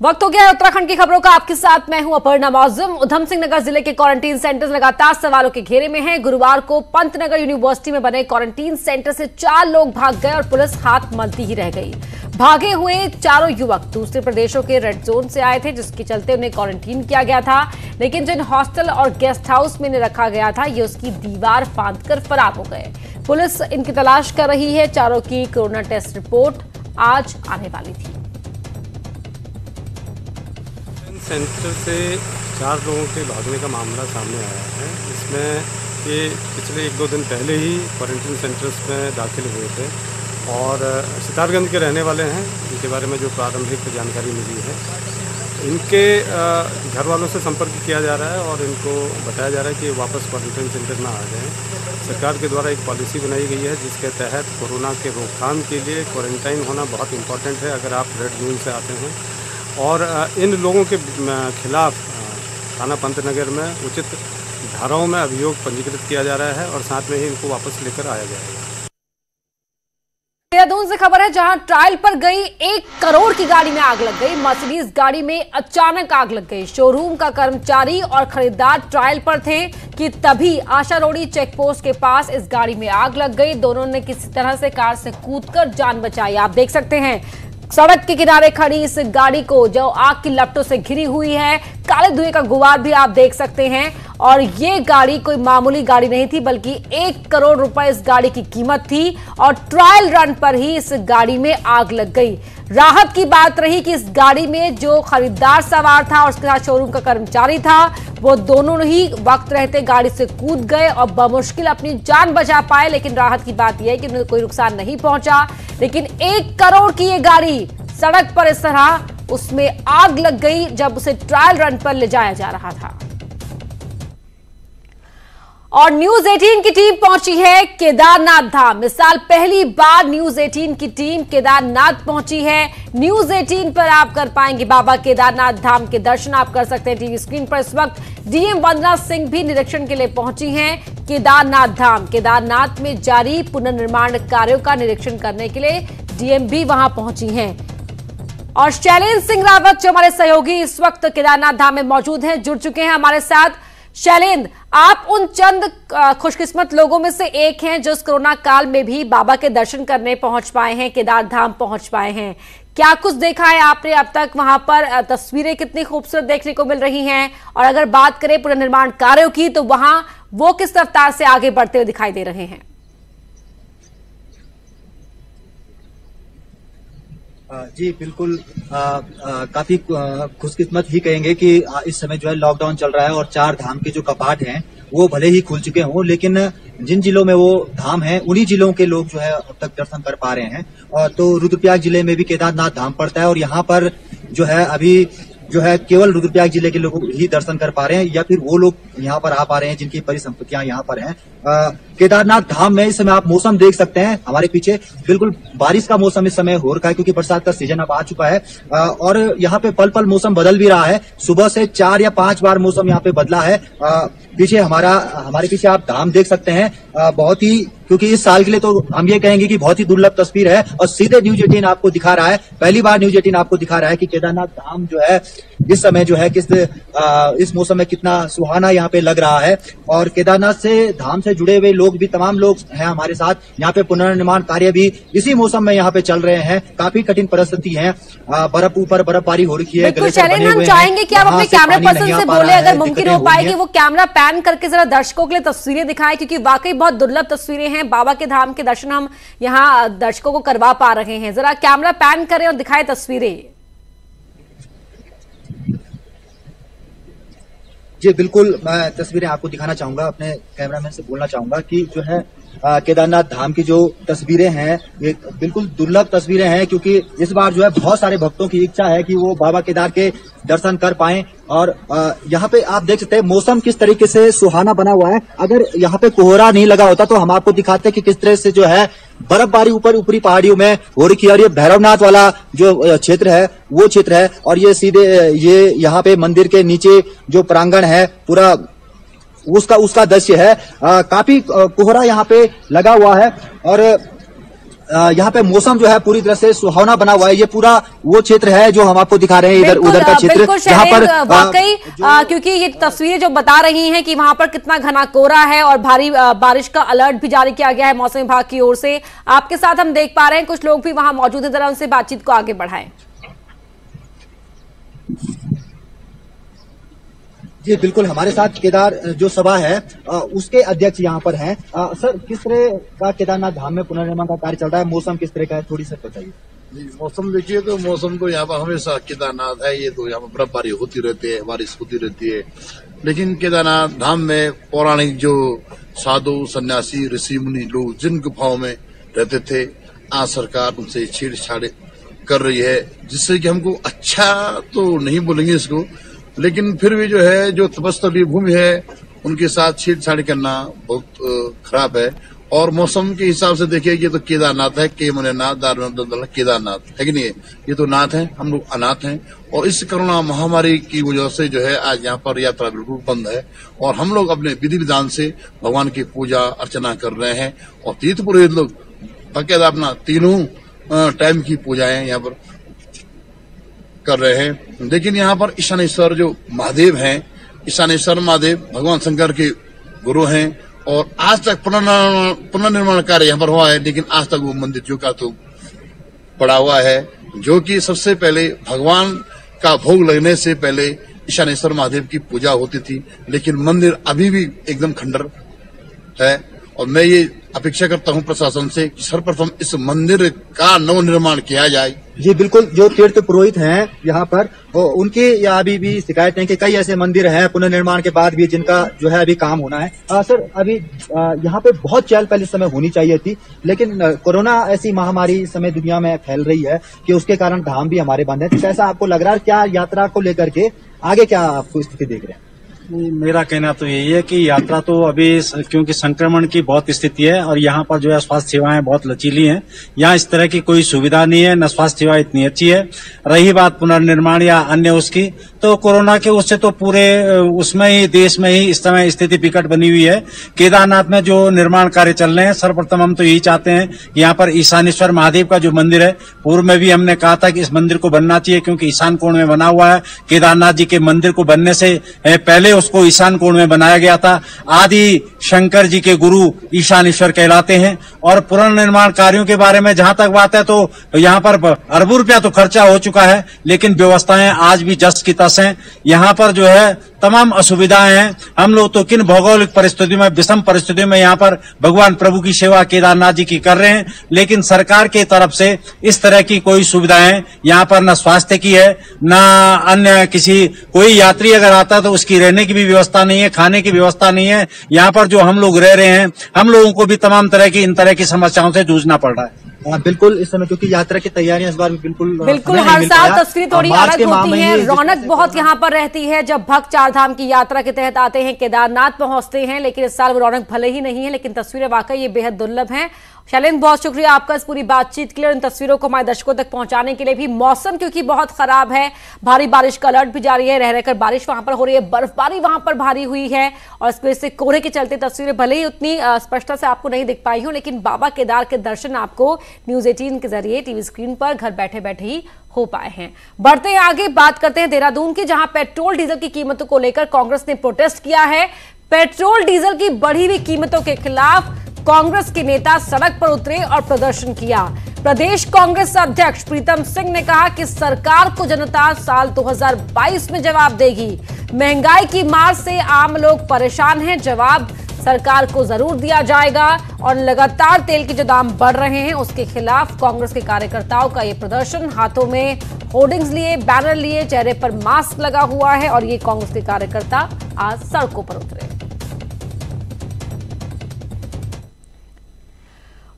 वक्त हो गया है उत्तराखंड की खबरों का। आपके साथ मैं हूं अपर्णा मौजूम। उधम सिंह नगर जिले के क्वारंटीन सेंटर्स लगातार सवालों के घेरे में हैं। गुरुवार को पंतनगर यूनिवर्सिटी में बने क्वारंटीन सेंटर से 4 लोग भाग गए और पुलिस हाथ मलती ही रह गई। भागे हुए चारों युवक दूसरे प्रदेशों के रेड जोन से आए थे, जिसके चलते उन्हें क्वारंटीन किया गया था। लेकिन जिन हॉस्टल और गेस्ट हाउस में इन्हें रखा गया था, ये उसकी दीवार फांदकर फरार हो गए। पुलिस इनकी तलाश कर रही है। चारों की कोरोना टेस्ट रिपोर्ट आज आने वाली थी। सेंटर से 4 लोगों के भागने का मामला सामने आया है। इसमें ये पिछले 1-2 दिन पहले ही क्वारंटीन सेंटर्स में दाखिल हुए थे और सितारगंज के रहने वाले हैं। इनके बारे में जो प्रारंभिक जानकारी मिली है, इनके घर वालों से संपर्क किया जा रहा है और इनको बताया जा रहा है कि वापस क्वारंटीन सेंटर में आ जाएं। सरकार के द्वारा एक पॉलिसी बनाई गई है जिसके तहत कोरोना के रोकथाम के लिए क्वारंटाइन होना बहुत इम्पॉर्टेंट है अगर आप रेड जोन से आते हैं। और इन लोगों के खिलाफ थाना पंतनगर में उचित धाराओं में अभियोग पंजीकृत किया जा रहा है और साथ में ही इनको वापस लेकर आया जाएगा। देहरादून से खबर है, जहां ट्रायल पर गई 1 करोड़ की गाड़ी में आग लग गई। मर्सिडीज गाड़ी में अचानक आग लग गई। शोरूम का कर्मचारी और खरीदार ट्रायल पर थे कि तभी आशा रोड़ी चेक पोस्ट के पास इस गाड़ी में आग लग गई। दोनों ने किसी तरह से कार से कूदकर जान बचाई। आप देख सकते हैं सड़क के किनारे खड़ी इस गाड़ी को जो आग की लपटों से घिरी हुई है, काले धुएं का गुबार भी आप देख सकते हैं। और ये गाड़ी कोई मामूली गाड़ी नहीं थी, बल्कि 1 करोड़ रुपए इस गाड़ी की कीमत थी और ट्रायल रन पर ही इस गाड़ी में आग लग गई। राहत की बात रही कि इस गाड़ी में जो खरीदार सवार था और उसके साथ शोरूम का कर्मचारी था, वो दोनों ही वक्त रहते गाड़ी से कूद गए और बमुश्किल अपनी जान बचा पाए। लेकिन राहत की बात यह है कि उन्हें कोई नुकसान नहीं पहुंचा। लेकिन 1 करोड़ की ये गाड़ी सड़क पर इस तरह उसमें आग लग गई जब उसे ट्रायल रन पर ले जाया जा रहा था। और न्यूज 18 की टीम पहुंची है केदारनाथ धाम। इस साल पहली बार न्यूज 18 की टीम केदारनाथ पहुंची है। न्यूज 18 पर आप कर पाएंगे बाबा केदारनाथ धाम के दर्शन। आप कर सकते हैं टीवी स्क्रीन पर। इस वक्त डीएम वंदना सिंह भी निरीक्षण के लिए पहुंची हैं केदारनाथ धाम। केदारनाथ में जारी पुनर्निर्माण कार्यों का निरीक्षण करने के लिए डीएम भी वहां पहुंची हैं। और शैलेंद्र सिंह रावत जो हमारे सहयोगी इस वक्त केदारनाथ धाम में मौजूद हैं, जुड़ चुके हैं हमारे साथ। शैलेंद्र, आप उन चंद खुशकिस्मत लोगों में से एक हैं जो इस कोरोना काल में भी बाबा के दर्शन करने पहुंच पाए हैं, केदार धाम पहुंच पाए हैं। क्या कुछ देखा है आपने अब तक वहां पर? तस्वीरें कितनी खूबसूरत देखने को मिल रही हैं? और अगर बात करें पुनर्निर्माण कार्यों की, तो वहां वो किस रफ्तार से आगे बढ़ते हुए दिखाई दे रहे हैं? जी बिल्कुल, काफी खुशकिस्मत ही कहेंगे कि इस समय जो है लॉकडाउन चल रहा है और 4 धाम के जो कपाट हैं वो भले ही खुल चुके हों, लेकिन जिन जिलों में वो धाम है उन्हीं जिलों के लोग जो है अब तक दर्शन कर पा रहे हैं। और तो रुद्रप्रयाग जिले में भी केदारनाथ धाम पड़ता है और यहाँ पर जो है अभी जो है केवल रुद्रप्रयाग जिले के लोग ही दर्शन कर पा रहे हैं या फिर वो लोग यहाँ पर आ पा रहे हैं जिनकी परिसंपत्तियां यहाँ पर हैं। केदारनाथ धाम में इस समय आप मौसम देख सकते हैं हमारे पीछे, बिल्कुल बारिश का मौसम इस समय हो रखा है क्योंकि बरसात का सीजन अब आ चुका है। और यहाँ पे पल पल मौसम बदल भी रहा है। सुबह से 4 या 5 बार मौसम यहाँ पे बदला है। पीछे हमारे पीछे आप धाम देख सकते हैं। बहुत ही, क्योंकि इस साल के लिए तो हम ये कहेंगे कि बहुत ही दुर्लभ तस्वीर है और सीधे न्यूज 18 आपको दिखा रहा है, पहली बार न्यूज 18 आपको दिखा रहा है कि केदारनाथ धाम जो है इस समय जो है इस मौसम में कितना सुहाना यहाँ पे लग रहा है। और केदारनाथ से धाम से जुड़े हुए लोग भी, तमाम लोग हैं हमारे साथ। यहाँ पे पुनर्निर्माण कार्य भी इसी मौसम में यहाँ पे चल रहे हैं। काफी कठिन परिस्थिति है, बर्फ ऊपर बर्फबारी हो रखी है। हम चाहेंगे कि आप अपने कैमरा पर्सन से बोले, अगर मुमकिन हो पाएगी वो कैमरा पैन करके जरा दर्शकों के लिए तस्वीरें दिखाएं, क्योंकि वाकई बहुत दुर्लभ तस्वीरें हैं। बाबा के धाम के दर्शन हम यहाँ दर्शकों को करवा पा रहे हैं। जरा कैमरा पैन करें और दिखाएं तस्वीरें। जी बिल्कुल, मैं तस्वीरें आपको दिखाना चाहूंगा। अपने कैमरामैन से बोलना चाहूंगा कि जो है केदारनाथ धाम की जो तस्वीरें हैं ये बिल्कुल दुर्लभ तस्वीरें हैं, क्योंकि इस बार जो है बहुत सारे भक्तों की इच्छा है कि वो बाबा केदार के दर्शन कर पाएं। और यहाँ पे आप देख सकते हैं मौसम किस तरीके से सुहाना बना हुआ है। अगर यहाँ पे कोहरा नहीं लगा होता तो हम आपको दिखाते हैं कि किस तरह से जो है बर्फबारी ऊपरी पहाड़ियों में हो रखी है। और ये भैरवनाथ वाला जो क्षेत्र है वो क्षेत्र है और ये सीधे ये यहाँ पे मंदिर के नीचे जो प्रांगण है पूरा उसका दृश्य है। काफी कोहरा यहाँ पे लगा हुआ है और यहाँ पे मौसम जो है पूरी तरह से सुहावना बना हुआ है। ये पूरा वो क्षेत्र है जो हम आपको दिखा रहे हैं, इधर उधर का क्षेत्र जहाँ पर वाकई क्योंकि ये तस्वीरें जो बता रही हैं कि वहां पर कितना घना कोहरा है और भारी बारिश का अलर्ट भी जारी किया गया है मौसम विभाग की ओर से। आपके साथ हम देख पा रहे हैं कुछ लोग भी वहां मौजूद है, जरा उनसे बातचीत को आगे बढ़ाएं। जी बिल्कुल, हमारे साथ केदार जो सभा है उसके अध्यक्ष यहाँ पर हैं। सर, किस तरह का केदारनाथ धाम में पुनर्निर्माण का कार्य चल रहा है, मौसम किस तरह का है, थोड़ी सी बताइए। जी, मौसम देखिए तो मौसम तो यहाँ पर हमेशा केदारनाथ है, ये तो यहाँ पर बर्फबारी होती रहती है, बारिश होती रहती है। लेकिन केदारनाथ धाम में पौराणिक जो साधु सन्यासी ऋषि मुनि लोग जिन गुफाओं में रहते थे, आज सरकार उनसे छेड़छाड़ कर रही है, जिससे कि हमको अच्छा तो नहीं बोलेंगे इसको, लेकिन फिर भी जो है जो तपस्थली भूमि है उनके साथ छेड़छाड़ करना बहुत खराब है। और मौसम के हिसाब से देखिए, ये तो केदारनाथ है, के मने नाथ दार केदारनाथ है कि नहीं, ये तो नाथ है, हम लोग अनाथ हैं। और इस कोरोना महामारी की वजह से जो है आज यहाँ पर यात्रा बिल्कुल बंद है और हम लोग अपने विधि विधान से भगवान की पूजा अर्चना कर रहे हैं और तीर्थ पुरोहित लोग बाकायदा अपना तीनों टाइम की पूजाएं यहाँ पर कर रहे हैं। लेकिन यहाँ पर ईशानेश्वर जो महादेव हैं, ईशानेश्वर महादेव भगवान शंकर के गुरु हैं और आज तक पुनर्निर्माण कार्य यहाँ पर हुआ है, लेकिन आज तक वो मंदिर जो का तो पड़ा हुआ है, जो कि सबसे पहले भगवान का भोग लगने से पहले ईशानेश्वर महादेव की पूजा होती थी, लेकिन मंदिर अभी भी एकदम खंडर है। और मैं ये अपेक्षा करता हूँ प्रशासन से कि सर्वप्रथम इस मंदिर का नवनिर्माण किया जाए। जी बिल्कुल, जो तीर्थ पुरोहित हैं यहाँ पर उनकी या अभी भी शिकायत है कि कई ऐसे मंदिर हैं पुनर्निर्माण के बाद भी जिनका जो है अभी काम होना है। सर, अभी यहाँ पे बहुत चहल पहल इस समय होनी चाहिए थी, लेकिन कोरोना ऐसी महामारी इस समय दुनिया में फैल रही है कि उसके कारण धाम भी हमारे बंद है। तो कैसा आपको लग रहा है, क्या यात्रा को लेकर के आगे क्या आपको स्थिति देख रहे हैं? मेरा कहना तो यही है कि यात्रा तो अभी क्योंकि संक्रमण की बहुत स्थिति है और यहाँ पर जो है स्वास्थ्य सेवाएं बहुत लचीली हैं, यहाँ इस तरह की कोई सुविधा नहीं है, न स्वास्थ्य सेवा इतनी अच्छी है। रही बात पुनर्निर्माण या अन्य उसकी, तो कोरोना के उससे तो पूरे उसमें ही देश में ही इस समय स्थिति विकट बनी हुई है। केदारनाथ में जो निर्माण कार्य चल रहे हैं, सर्वप्रथम हम तो यही चाहते हैं कि यहाँ पर ईशानेश्वर महादेव का जो मंदिर है, पूर्व में भी हमने कहा था कि इस मंदिर को बनना चाहिए क्योंकि ईशान कोण में बना हुआ है। केदारनाथ जी के मंदिर को बनने से पहले उसको ईशान कोण में बनाया गया था। आदि शंकर जी के गुरु ईशानेश्वर कहलाते हैं। और पुनर्निर्माण कार्यों के बारे में जहां तक बात है, तो यहाँ पर अरबों रुपया तो खर्चा हो चुका है, लेकिन व्यवस्थाएं आज भी जस की तस हैं। यहाँ पर जो है तमाम असुविधाएं हैं। हम लोग तो किन भौगोलिक परिस्थितियों में, विषम परिस्थितियों में यहाँ पर भगवान प्रभु की सेवा केदारनाथ जी की कर रहे हैं, लेकिन सरकार की तरफ से इस तरह की कोई सुविधाएं यहाँ पर न स्वास्थ्य की है, न अन्य किसी, कोई यात्री अगर आता है तो उसकी रहने की भी व्यवस्था नहीं है, खाने की व्यवस्था नहीं है। यहाँ पर जो हम लोग रह रहे हैं, हम लोगों को भी तमाम तरह की इन तरह की समस्याओं से जूझना पड़ रहा है। बिल्कुल, इस समय क्योंकि यात्रा की तैयारियां इस बार बिल्कुल हर साल तस्वीर थोड़ी अलग होती है, रौनक बहुत यहाँ पर रहती है जब भक्त चारधाम की यात्रा के तहत आते हैं, केदारनाथ पहुंचते हैं, लेकिन इस साल वो रौनक भले ही नहीं है, लेकिन तस्वीरें वाकई ये बेहद दुर्लभ हैं। शैलेंद्र, बहुत शुक्रिया आपका इस पूरी बातचीत के लिए और इन तस्वीरों को हमारे दर्शकों तक पहुंचाने के लिए भी। मौसम क्योंकि बहुत खराब है, भारी बारिश का अलर्ट भी जारी है, रह रहकर बारिश वहां पर हो रही है, बर्फबारी वहां पर भारी हुई है और इस वजह से कोहरे के चलते तस्वीरें भले ही उतनी स्पष्टता से आपको नहीं दिख पाई हो, लेकिन बाबा केदार के दर्शन आपको न्यूज 18 के जरिए टीवी स्क्रीन पर घर बैठे बैठे ही हो पाए हैं। बढ़ते हैं आगे, बात करते हैं देहरादून की, जहां पेट्रोल डीजल की कीमतों को लेकर कांग्रेस ने प्रोटेस्ट किया है। पेट्रोल डीजल की बढ़ी हुई कीमतों के खिलाफ कांग्रेस के नेता सड़क पर उतरे और प्रदर्शन किया। प्रदेश कांग्रेस अध्यक्ष प्रीतम सिंह ने कहा कि सरकार को जनता साल 2022 में जवाब देगी। महंगाई की मार से आम लोग परेशान हैं, जवाब सरकार को जरूर दिया जाएगा। और लगातार तेल के जो दाम बढ़ रहे हैं उसके खिलाफ कांग्रेस के कार्यकर्ताओं का ये प्रदर्शन, हाथों में होर्डिंग्स लिए, बैनर लिए, चेहरे पर मास्क लगा हुआ है और ये कांग्रेस के कार्यकर्ता आज सड़कों पर उतरे।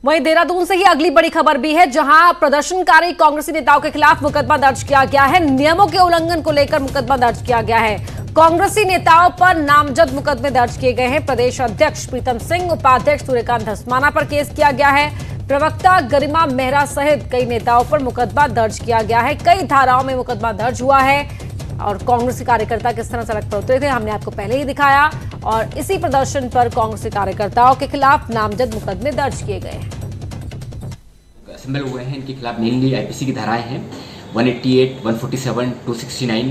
वहीं देहरादून से ही अगली बड़ी खबर भी है, जहां प्रदर्शनकारी कांग्रेसी नेताओं के खिलाफ मुकदमा दर्ज किया गया है। नियमों के उल्लंघन को लेकर मुकदमा दर्ज किया गया है। कांग्रेसी नेताओं पर नामजद मुकदमे दर्ज किए गए हैं। प्रदेश अध्यक्ष प्रीतम सिंह, उपाध्यक्ष सूर्यकांत धस्माना पर केस किया गया है। प्रवक्ता गरिमा मेहरा सहित कई नेताओं पर मुकदमा दर्ज किया गया है। कई धाराओं में मुकदमा दर्ज हुआ है और कांग्रेसी कार्यकर्ता किस तरह सड़क पर उतरे थे हमने आपको पहले ही दिखाया और इसी प्रदर्शन पर कांग्रेसी कार्यकर्ताओं के खिलाफ नामजद मुकदमे दर्ज किए गए हैं। असेंबल हुए हैं, इनके खिलाफ मेनली आईपीसी की धाराएं हैं 188, 147, 269,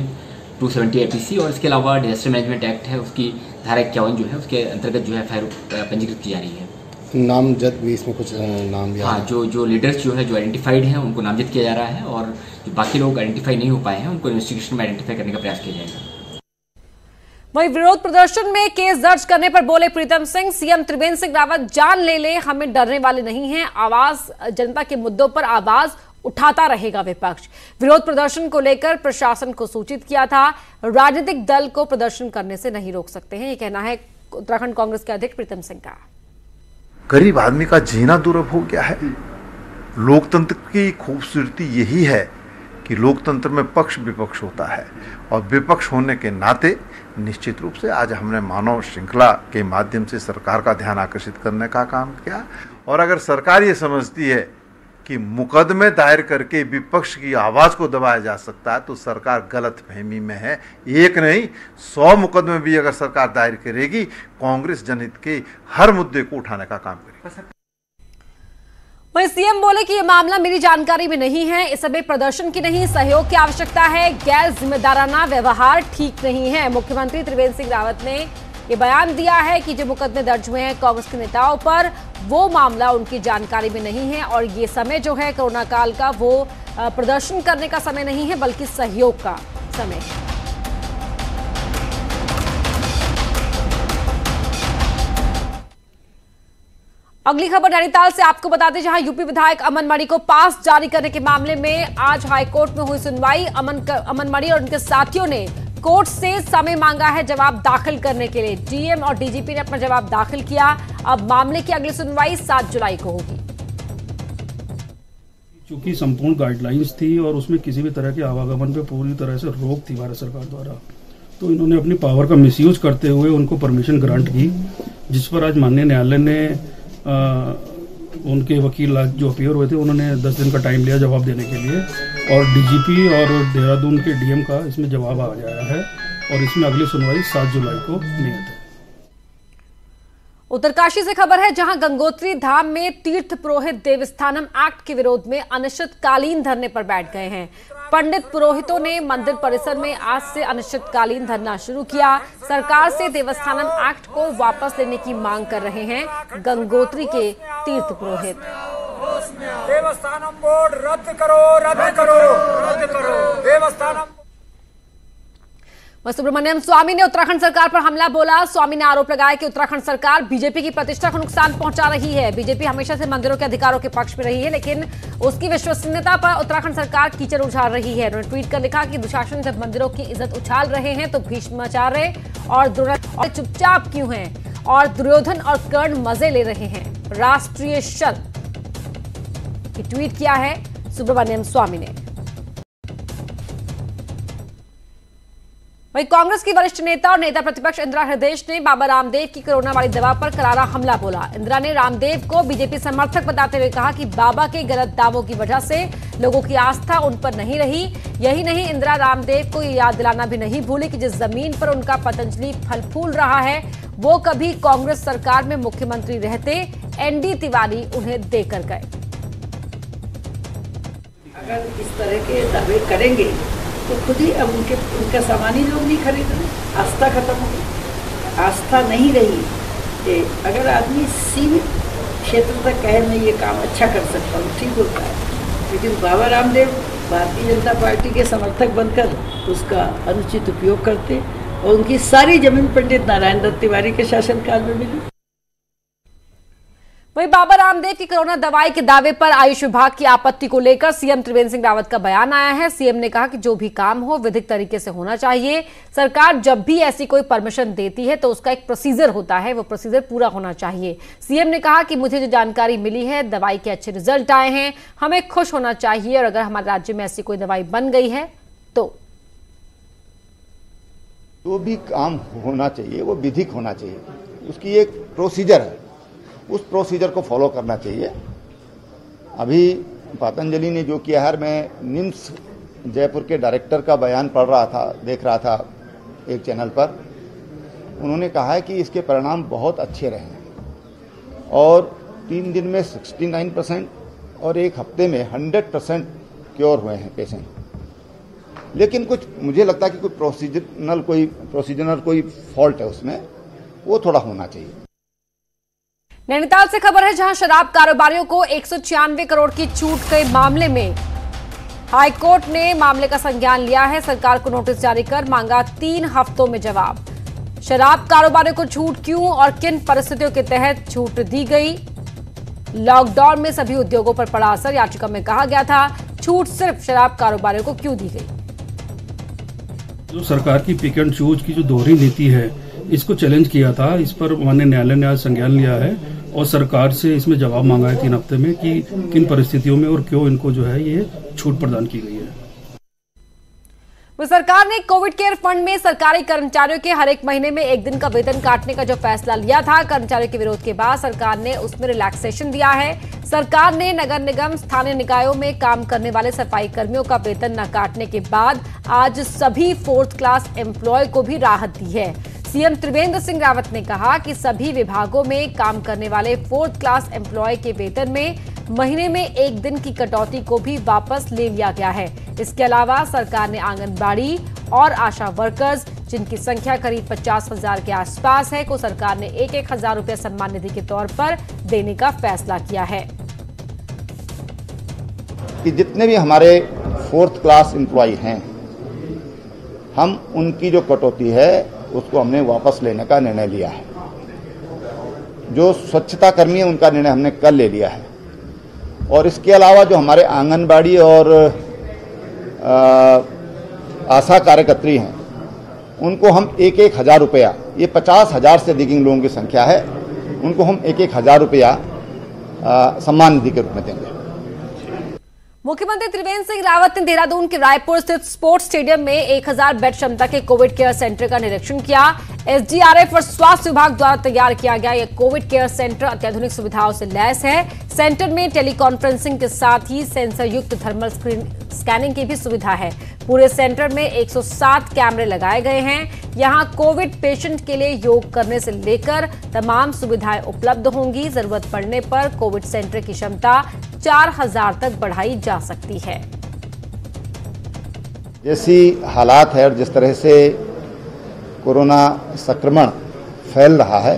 270 आईपीसी, और इसके अलावा डिजास्टर मैनेजमेंट एक्ट है, उसकी धारा 51 जो है उसके अंतर्गत जो है एफआईआर पंजीकृत की जा रही है। नामजद भी इसमें कुछ नाम हाँ, जो लीडर्स जो है जो आइडेंटिफाइड हैं उनको नामजद किया जा रहा है, और जो बाकी लोग आइडेंटिफाई नहीं हो पाए हैं उनको इन्वेस्टिगेशन में आइडेंटिफाई करने का प्रयास किया जाएगा। वहीं विरोध प्रदर्शन में केस दर्ज करने पर बोले प्रीतम सिंह, सीएम त्रिवेंद्र सिंह रावत जान ले हमें डरने वाले नहीं हैं, आवाज जनता के मुद्दों पर आवाज उठाता रहेगा विपक्ष। विरोध प्रदर्शन को लेकर प्रशासन को सूचित किया था, राजनीतिक दल को प्रदर्शन करने से नहीं रोक सकते हैं, ये कहना है उत्तराखंड कांग्रेस के अध्यक्ष प्रीतम सिंह का। गरीब आदमी का जीना दुर्लभ हो गया है। लोकतंत्र की खूबसूरती यही है कि लोकतंत्र में पक्ष विपक्ष होता है, और विपक्ष होने के नाते निश्चित रूप से आज हमने मानव श्रृंखला के माध्यम से सरकार का ध्यान आकर्षित करने का काम किया। और अगर सरकार ये समझती है कि मुकदमे दायर करके विपक्ष की आवाज़ को दबाया जा सकता है, तो सरकार गलत फहमी में है। एक नहीं 100 मुकदमे भी अगर सरकार दायर करेगी, कांग्रेस जनहित के हर मुद्दे को उठाने का काम करेगी। वहीं सीएम बोले कि यह मामला मेरी जानकारी में नहीं है, इस समय प्रदर्शन की नहीं सहयोग की आवश्यकता है, गैर जिम्मेदाराना व्यवहार ठीक नहीं है। मुख्यमंत्री त्रिवेंद्र सिंह रावत ने ये बयान दिया है कि जो मुकदमे दर्ज हुए हैं कांग्रेस के नेताओं पर, वो मामला उनकी जानकारी में नहीं है, और ये समय जो है कोरोना काल का वो प्रदर्शन करने का समय नहीं है बल्कि सहयोग का समय है। अगली खबर नैनीताल से आपको बता दें, जहां यूपी विधायक अमन मणि को पास जारी करने के मामले में आज हाईकोर्ट में हुई सुनवाई। अमन मणि और उनके साथियों ने कोर्ट से समय मांगा है जवाब दाखिल करने के लिए। डीएम और डीजीपी ने अपना जवाब दाखिल किया। अब मामले की अगली सुनवाई 7 जुलाई को होगी। चूंकि संपूर्ण गाइडलाइंस थी और उसमें किसी भी तरह के आवागमन पे पूरी तरह से रोक थी भारत सरकार द्वारा, तो इन्होंने अपनी पावर का मिसयूज करते हुए उनको परमिशन ग्रांट की, जिस पर आज माननीय न्यायालय ने उनके वकील जो अपीयर हुए थे उन्होंने 10 दिन का टाइम लिया जवाब देने के लिए, और डीजीपी और देहरादून के डीएम का इसमें जवाब आ गया है, और इसमें अगली सुनवाई 7 जुलाई को नियत है। उत्तरकाशी से खबर है, जहां गंगोत्री धाम में तीर्थ पुरोहित देवस्थानम एक्ट के विरोध में अनिश्चितकालीन धरने पर बैठ गए हैं। पंडित पुरोहितों ने मंदिर परिसर में आज से अनिश्चितकालीन धरना शुरू किया। सरकार से देवस्थानम एक्ट को वापस लेने की मांग कर रहे हैं गंगोत्री के तीर्थ पुरोहित। देवस्थानम बोर्ड रद्द करो, रद्द करो, रद्द करो देवस्थानम। सुब्रमण्यम स्वामी ने उत्तराखंड सरकार पर हमला बोला। स्वामी ने आरोप लगाया कि उत्तराखंड सरकार बीजेपी की प्रतिष्ठा को नुकसान पहुंचा रही है। बीजेपी हमेशा से मंदिरों के अधिकारों के पक्ष में रही है, लेकिन उसकी विश्वसनीयता पर उत्तराखंड सरकार कीचड़ उछाल रही है। उन्होंने ट्वीट कर लिखा कि दुशासन जब मंदिरों की इज्जत उछाल रहे हैं तो भीष्माचार्य और द्रोणाचार्य चुपचाप क्यों हैं, और दुर्योधन और कर्ण मजे ले रहे हैं। राष्ट्रीय शत ट्वीट किया है सुब्रमण्यम स्वामी ने। वहीं कांग्रेस की वरिष्ठ नेता और नेता प्रतिपक्ष इंदिरा हृदयेश ने बाबा रामदेव की कोरोना वाली दवा पर करारा हमला बोला। इंदिरा ने रामदेव को बीजेपी समर्थक बताते हुए कहा कि बाबा के गलत दावों की वजह से लोगों की आस्था उन पर नहीं रही। यही नहीं, इंदिरा रामदेव को ये याद दिलाना भी नहीं भूली कि जिस जमीन पर उनका पतंजलि फल फूल रहा है वो कभी कांग्रेस सरकार में मुख्यमंत्री रहते एनडी तिवारी उन्हें देकर गए। अगर इस तरह के दावे करेंगे तो खुद ही अब उनका सामान ही लोग नहीं खरीद रहे, आस्था खत्म हो गई, आस्था नहीं रही। अगर आदमी सीमित क्षेत्र तक कहे मैं ये काम अच्छा कर सकता हूँ, ठीक होता है, लेकिन बाबा रामदेव भारतीय जनता पार्टी के समर्थक बनकर उसका अनुचित उपयोग करते और उनकी सारी जमीन पंडित नारायण दत्त तिवारी के शासनकाल में मिली। वहीं बाबा रामदेव की कोरोना दवाई के दावे पर आयुष विभाग की आपत्ति को लेकर सीएम त्रिवेंद्र सिंह रावत का बयान आया है। सीएम ने कहा कि जो भी काम हो विधिक तरीके से होना चाहिए। सरकार जब भी ऐसी कोई परमिशन देती है तो उसका एक प्रोसीजर होता है, वो प्रोसीजर पूरा होना चाहिए। सीएम ने कहा कि मुझे जो जानकारी मिली है, दवाई के अच्छे रिजल्ट आए हैं, हमें खुश होना चाहिए, और अगर हमारे राज्य में ऐसी कोई दवाई बन गई है तो जो भी काम होना चाहिए वो विधिक होना चाहिए, उसकी एक प्रोसीजर है, उस प्रोसीजर को फॉलो करना चाहिए। अभी पतंजलि ने जो किया है, मैं निम्स जयपुर के डायरेक्टर का बयान पढ़ रहा था, देख रहा था एक चैनल पर, उन्होंने कहा है कि इसके परिणाम बहुत अच्छे रहे हैं और 3 दिन में 69% और एक हफ्ते में 100% क्योर हुए हैं पेशेंट। लेकिन कुछ मुझे लगता है कि कोई प्रोसीजरल कोई फॉल्ट है उसमें, वो थोड़ा होना चाहिए। नैनीताल से खबर है, जहां शराब कारोबारियों को 196 करोड़ की छूट के मामले में हाईकोर्ट ने मामले का संज्ञान लिया है। सरकार को नोटिस जारी कर मांगा 3 हफ्तों में जवाब। शराब कारोबारियों को छूट क्यों और किन परिस्थितियों के तहत छूट दी गई? लॉकडाउन में सभी उद्योगों पर पड़ा असर। याचिका में कहा गया था छूट सिर्फ शराब कारोबारियों को क्यों दी गई? जो सरकार की पिक एंड चूज की जो दोहरी नीति है, इसको चैलेंज किया था। इस पर माननीय न्यायालय ने आज संज्ञान लिया है और सरकार से इसमें जवाब मांगा है 3 हफ्ते में कि किन परिस्थितियों में और क्यों इनको जो है ये छूट प्रदान की गई है। सरकार ने कोविड केयर फंड में सरकारी कर्मचारियों के हर एक महीने में 1 दिन का वेतन काटने का जो फैसला लिया था, कर्मचारियों के विरोध के बाद सरकार ने उसमें रिलैक्सेशन दिया है। सरकार ने नगर निगम, स्थानीय निकायों में काम करने वाले सफाई कर्मियों का वेतन न काटने के बाद आज सभी 4th क्लास एम्प्लॉय को भी राहत दी है। सीएम त्रिवेंद्र सिंह रावत ने कहा कि सभी विभागों में काम करने वाले 4th क्लास एम्प्लॉय के वेतन में महीने में 1 दिन की कटौती को भी वापस ले लिया गया है। इसके अलावा सरकार ने आंगनबाड़ी और आशा वर्कर्स, जिनकी संख्या करीब 50,000 के आसपास है, को सरकार ने 1-1 हजार रुपये सम्मान निधि के तौर पर देने का फैसला किया है। कि जितने भी हमारे 4th क्लास एम्प्लॉय हैं, हम उनकी जो कटौती है उसको हमने वापस लेने का निर्णय लिया है। जो स्वच्छता कर्मी है उनका निर्णय हमने कल ले लिया है। और इसके अलावा जो हमारे आंगनबाड़ी और आशा कार्यकर्त्री हैं, उनको हम 1-1 हजार रुपया, ये 50,000 से अधिक लोगों की संख्या है, उनको हम 1-1 हजार रुपया सम्मान निधि के रूप में देंगे। मुख्यमंत्री त्रिवेंद्र सिंह रावत ने देहरादून के रायपुर स्थित स्पोर्ट्स स्टेडियम में 1000 बेड क्षमता के कोविड केयर सेंटर का निरीक्षण किया। एसडीआरएफ और स्वास्थ्य विभाग द्वारा तैयार किया गया यह कोविड केयर सेंटर अत्याधुनिक सुविधाओं से लैस है। सेंटर में टेलीकॉन्फ्रेंसिंग के साथ ही सेंसर युक्त थर्मल स्कैनिंग की भी सुविधा है। पूरे सेंटर में 107 कैमरे लगाए गए हैं। यहां कोविड पेशेंट के लिए योग करने से लेकर तमाम सुविधाएं उपलब्ध होंगी। जरूरत पड़ने पर कोविड सेंटर की क्षमता 4000 तक बढ़ाई जा सकती है। जैसी हालात है और जिस तरह से कोरोना संक्रमण फैल रहा है,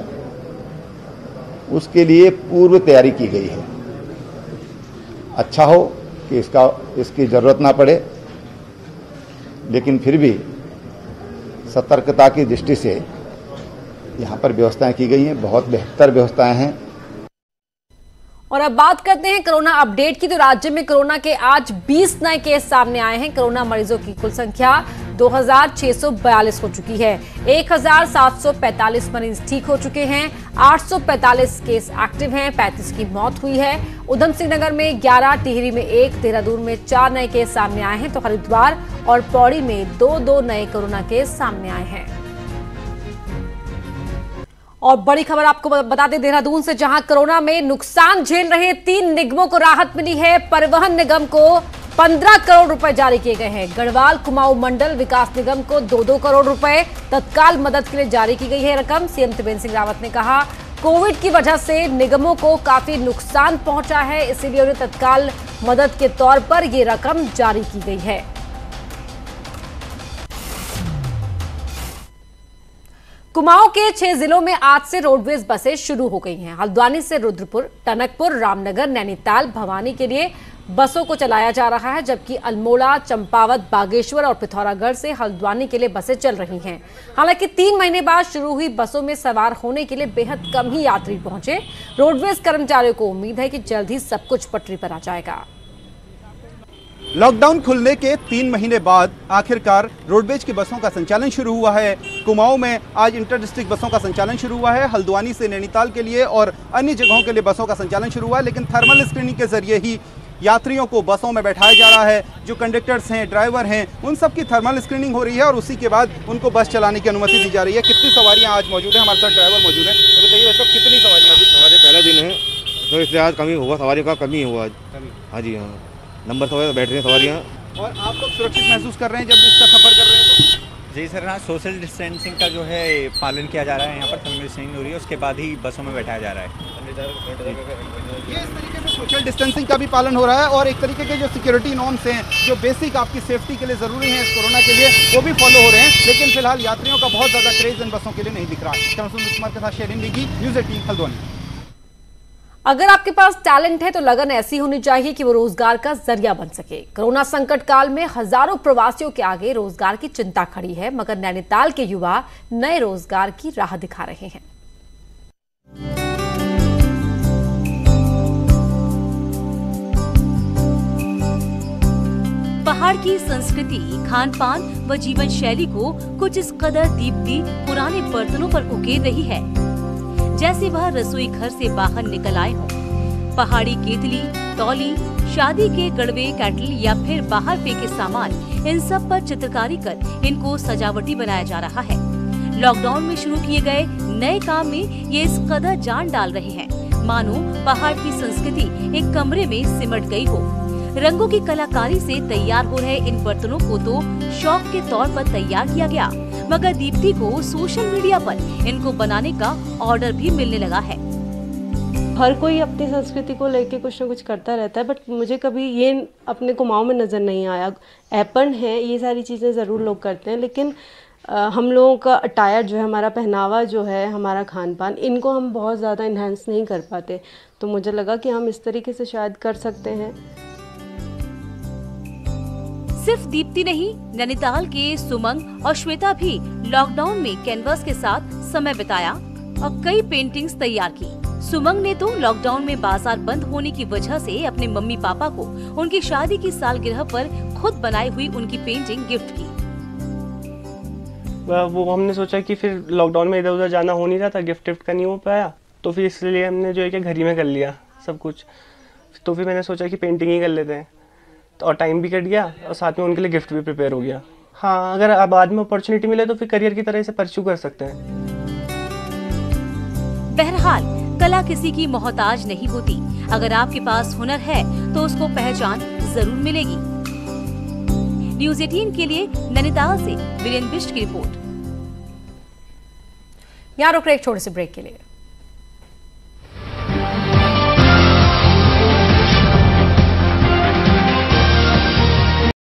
उसके लिए पूर्व तैयारी की गई है। अच्छा हो कि इसकी जरूरत ना पड़े, लेकिन फिर भी सतर्कता की दृष्टि से यहाँ पर व्यवस्थाएं की गई हैं। बहुत बेहतर व्यवस्थाएं हैं। और अब बात करते हैं कोरोना अपडेट की। तो राज्य में कोरोना के आज 20 नए केस सामने आए हैं। कोरोना मरीजों की कुल संख्या 2642 हो चुकी है। 1745 मरीज ठीक हो चुके हैं। 845 केस एक्टिव हैं। 35 की मौत हुई है। उधम सिंह नगर में 11, टिहरी में 1, देहरादून में 4 नए केस सामने आए हैं। तो हरिद्वार और पौड़ी में 2-2 नए कोरोना केस सामने आए हैं। और बड़ी खबर आपको बता दें देहरादून से, जहां कोरोना में नुकसान झेल रहे 3 निगमों को राहत मिली है। परिवहन निगम को 15 करोड़ रुपए जारी किए गए हैं। गढ़वाल कुमाऊं मंडल विकास निगम को 2-2 करोड़ रुपए तत्काल मदद के लिए जारी की गई है रकम। सीएम त्रिवेंद्र सिंह रावत ने कहा कोविड की वजह से निगमों को काफी नुकसान पहुंचा है, इसीलिए उन्हें तत्काल मदद के तौर पर ये रकम जारी की गई है। कुमाऊं के 6 जिलों में आज से रोडवेज बसें शुरू हो गई हैं। हल्द्वानी से रुद्रपुर, टनकपुर, रामनगर, नैनीताल, भवानी के लिए बसों को चलाया जा रहा है, जबकि अल्मोड़ा, चंपावत, बागेश्वर और पिथौरागढ़ से हल्द्वानी के लिए बसें चल रही हैं। हालांकि 3 महीने बाद शुरू हुई बसों में सवार होने के लिए बेहद कम ही यात्री पहुंचे। रोडवेज कर्मचारियों को उम्मीद है कि जल्द ही सब कुछ पटरी पर आ जाएगा। लॉकडाउन खुलने के 3 महीने बाद आखिरकार रोडवेज की बसों का संचालन शुरू हुआ है। कुमाऊं में आज इंटर डिस्ट्रिक्ट बसों का संचालन शुरू हुआ है। हल्द्वानी से नैनीताल के लिए और अन्य जगहों के लिए बसों का संचालन शुरू हुआ है, लेकिन थर्मल स्क्रीनिंग के जरिए ही यात्रियों को बसों में बैठाया जा रहा है। जो कंडक्टर्स हैं, ड्राइवर हैं, उन सब की थर्मल स्क्रीनिंग हो रही है और उसी के बाद उनको बस चलाने की अनुमति दी जा रही है। कितनी सवारियाँ आज मौजूद हैं? हमारे साथ ड्राइवर मौजूद हैं। तो बताइए सब कितनी सवारियाँ? हमारे पहला दिन है तो इसलिए आज कमी हुआ, सवारी का कमी हुआ आज। हाँ जी, हाँ, नंबर सवारी बैठ रही हैं सवारियाँ। और आप लोग सुरक्षित महसूस कर रहे हैं जब इसका सफर कर रहे हैं? तो जी सर, हाँ, सोशल डिस्टेंसिंग का जो है पालन किया जा रहा है, यहाँ पर थर्मल डिस्टेंसिंग हो रही है, उसके बाद ही बसों में बैठाया जा रहा है। ये इस तरीके से सोशल डिस्टेंसिंग का भी पालन हो रहा है और एक तरीके के जो सिक्योरिटी नॉर्म्स हैं, जो बेसिक आपकी सेफ्टी के लिए ज़रूरी हैं इस कोरोना के लिए, वो भी फॉलो हो रहे हैं। लेकिन फिलहाल यात्रियों का बहुत ज़्यादा क्रेज इन बसों के लिए नहीं दिख रहा है। कैमरामैन कुमार के साथ शेरिन नेगी, न्यूज़ 18 हल्द्वानी। अगर आपके पास टैलेंट है तो लगन ऐसी होनी चाहिए कि वो रोजगार का जरिया बन सके। कोरोना संकट काल में हजारों प्रवासियों के आगे रोजगार की चिंता खड़ी है, मगर नैनीताल के युवा नए रोजगार की राह दिखा रहे हैं। पहाड़ की संस्कृति, खान पान व जीवन शैली को कुछ इस कदर दीप्ति पुराने बर्तनों पर उकेर रही है, जैसे वह रसोई घर से बाहर निकल आए हों। पहाड़ी केतली, तौली, शादी के गड़वे, कैटल या फिर बाहर फेंके सामान, इन सब पर चित्रकारी कर इनको सजावटी बनाया जा रहा है। लॉकडाउन में शुरू किए गए नए काम में ये इस कदर जान डाल रहे हैं, मानो पहाड़ की संस्कृति एक कमरे में सिमट गई हो। रंगों की कलाकारी से तैयार हो रहे इन बर्तनों को तो शौक के तौर पर तैयार किया गया, मगर दीप्ति को सोशल मीडिया पर इनको बनाने का ऑर्डर भी मिलने लगा है। हर कोई अपनी संस्कृति को लेके कुछ न कुछ करता रहता है, बट मुझे कभी ये अपने कुमाऊं में नज़र नहीं आया। ऐपन है, ये सारी चीज़ें ज़रूर लोग करते हैं, लेकिन हम लोगों का अटायर जो है, हमारा पहनावा जो है, हमारा खान पान, इनको हम बहुत ज़्यादा इन्हेंस नहीं कर पाते। तो मुझे लगा कि हम इस तरीके से शायद कर सकते हैं। सिर्फ दीप्ति नहीं, नैनीताल के सुमंग और श्वेता भी लॉकडाउन में कैनवास के साथ समय बिताया और कई पेंटिंग्स तैयार की। सुमंग ने तो लॉकडाउन में बाजार बंद होने की वजह से अपने मम्मी पापा को उनकी शादी की सालगिरह पर खुद बनाई हुई उनकी पेंटिंग गिफ्ट की। वो हमने सोचा कि फिर लॉकडाउन में इधर उधर जाना हो नहीं रहा था, गिफ्ट का नहीं हो पाया, तो फिर इसलिए हमने जो है कि घर ही में कर लिया सब कुछ। तो फिर मैंने सोचा कि पेंटिंग ही कर लेते हैं, तो और टाइम भी कट गया और साथ में उनके लिए गिफ्ट भी प्रिपेयर हो गया। हाँ, अगर बाद में अपॉर्चुनिटी मिले तो फिर करियर की तरह इसे परस्यू कर सकते हैं। बहरहाल कला किसी की मोहताज नहीं होती, अगर आपके पास हुनर है तो उसको पहचान जरूर मिलेगी। न्यूज़ 18 के लिए नैनीताल से वीरेंद्र बिष्ट की रिपोर्ट। यहाँ रुक रहे एक छोटे से ब्रेक के लिए।